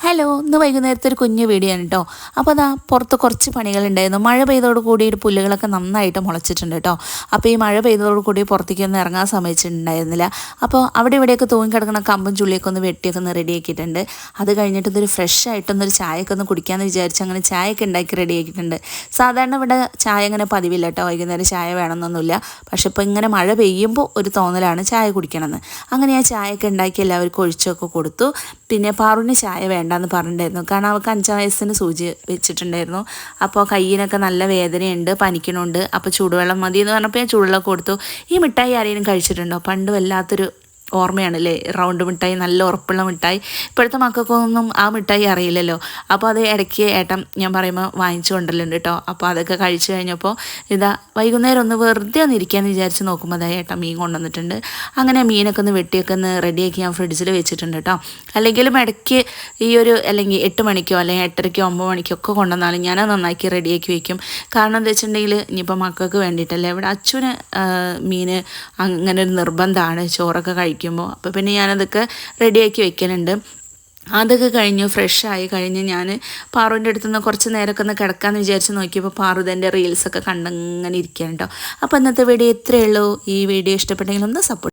Hello, ഇന്ന് വൈകുന്നേരത്തെ ഒരു കുഞ്ഞു വീഡിയോ ആണ് കേട്ടോ. അപ്പോൾ അതാ പുറത്ത് കുറച്ച് പണികളുണ്ടായിരുന്നു. മഴ പെയ്തതോട് കൂടി പുല്ലുകളൊക്കെ നന്നായിട്ട് മുളച്ചിട്ടുണ്ട് കേട്ടോ. അപ്പോൾ ഈ മഴ പെയ്തതോട് കൂടി പുറത്തേക്കൊന്നും ഇറങ്ങാൻ സമ്മതിച്ചിട്ടുണ്ടായിരുന്നില്ല. അപ്പോൾ അവിടെ ഇവിടെയൊക്കെ തൂങ്ങിക്കിടക്കുന്ന കമ്പും ചുള്ളിയൊക്കെ ഒന്ന് വെട്ടിയൊക്കെ ഒന്ന് റെഡിയാക്കിയിട്ടുണ്ട്. അത് കഴിഞ്ഞിട്ട് ഇതൊരു ഫ്രഷ് ആയിട്ടൊന്നൊരു ചായയൊക്കെ ഒന്ന് കുടിക്കാമെന്ന് വിചാരിച്ച് അങ്ങനെ ചായയൊക്കെ ഉണ്ടാക്കി റെഡിയാക്കിയിട്ടുണ്ട്. സാധാരണ ഇവിടെ ചായ അങ്ങനെ പതിവില്ല കേട്ടോ, വൈകുന്നേരം ചായ വേണമെന്നൊന്നുമില്ല. പക്ഷെ ഇപ്പോൾ ഇങ്ങനെ മഴ പെയ്യുമ്പോൾ ഒരു തോന്നലാണ് ചായ കുടിക്കണമെന്ന്. അങ്ങനെ ആ ചായയൊക്കെ ഉണ്ടാക്കി എല്ലാവർക്കും ഒഴിച്ചൊക്കെ കൊടുത്തു. പിന്നെ പാറുവിന് ചായ വേണ്ടാന്ന് പറഞ്ഞിട്ടുണ്ടായിരുന്നു, കാരണം അവൾക്ക് 5 വയസ്സിന് സൂചി വെച്ചിട്ടുണ്ടായിരുന്നു. അപ്പോൾ കയ്യിനൊക്കെ നല്ല വേദനയുണ്ട്, പനിക്കണുണ്ട്. അപ്പോൾ ചൂടുവെള്ളം മതി എന്ന് പറഞ്ഞപ്പോൾ ഞാൻ ചൂടുവെള്ളം കൊടുത്തു. ഈ മിഠായി ആരെങ്കിലും കഴിച്ചിട്ടുണ്ടോ? പണ്ട് വല്ലാത്തൊരു ഓർമ്മയാണല്ലേ, റൗണ്ട് മിഠായി, നല്ല ഉറപ്പുള്ള മിഠായി. ഇപ്പോഴത്തെ മക്കൾക്കൊന്നും ആ മിഠായി അറിയില്ലല്ലോ. അപ്പോൾ അത് ഇടയ്ക്ക് ഏട്ടൻ ഞാൻ പറയുമ്പോൾ വാങ്ങിച്ചു കൊണ്ടല്ലുണ്ട് കേട്ടോ. അപ്പോൾ അതൊക്കെ കഴിച്ചു കഴിഞ്ഞപ്പോൾ ഇതാ വൈകുന്നേരം ഒന്ന് വെറുതെ ഒന്ന് ഇരിക്കാമെന്ന് വിചാരിച്ച് നോക്കുമ്പോൾ അതായത് ഏട്ടൻ മീൻ കൊണ്ടുവന്നിട്ടുണ്ട്. അങ്ങനെ മീനൊക്കെ ഒന്ന് വെട്ടിയൊക്കെ ഒന്ന് റെഡിയാക്കി ഞാൻ ഫ്രിഡ്ജിൽ വെച്ചിട്ടുണ്ട് കേട്ടോ. അല്ലെങ്കിലും ഇടയ്ക്ക് ഈ ഒരു അല്ലെങ്കിൽ 8 മണിക്കോ അല്ലെങ്കിൽ 8:30-ക്കോ 9 മണിക്കോ ഒക്കെ കൊണ്ടുവന്നാലും ഞാൻ നന്നാക്കി റെഡിയാക്കി വെക്കും. കാരണം എന്താ വെച്ചിട്ടുണ്ടെങ്കിൽ ഇനിയിപ്പോൾ മക്കൾക്ക് വേണ്ടിയിട്ടല്ലേ, ഇവിടെ അച്ഛന് മീൻ അങ്ങനെ ഒരു നിർബന്ധമാണ് ചോറൊക്കെ കഴിക്കുമ്പോൾ. അപ്പോൾ പിന്നെ ഞാനതൊക്കെ റെഡിയാക്കി വെക്കലുണ്ട്. അതൊക്കെ കഴിഞ്ഞു ഫ്രഷായി കഴിഞ്ഞ് ഞാൻ പാറുവിൻ്റെ അടുത്തുനിന്ന് കുറച്ച് നേരമൊക്കെ ഒന്ന് കിടക്കാമെന്ന് വിചാരിച്ച് നോക്കിയപ്പോൾ പാറു എൻ്റെ റീൽസൊക്കെ കണ്ടങ്ങനെ ഇരിക്കുകയാണ് കേട്ടോ. അപ്പോൾ ഇന്നത്തെ വീഡിയോ ഇത്രയേ ഉള്ളൂ. ഈ വീഡിയോ ഇഷ്ടപ്പെട്ടെങ്കിൽ ഒന്ന് സപ്പോർട്ട്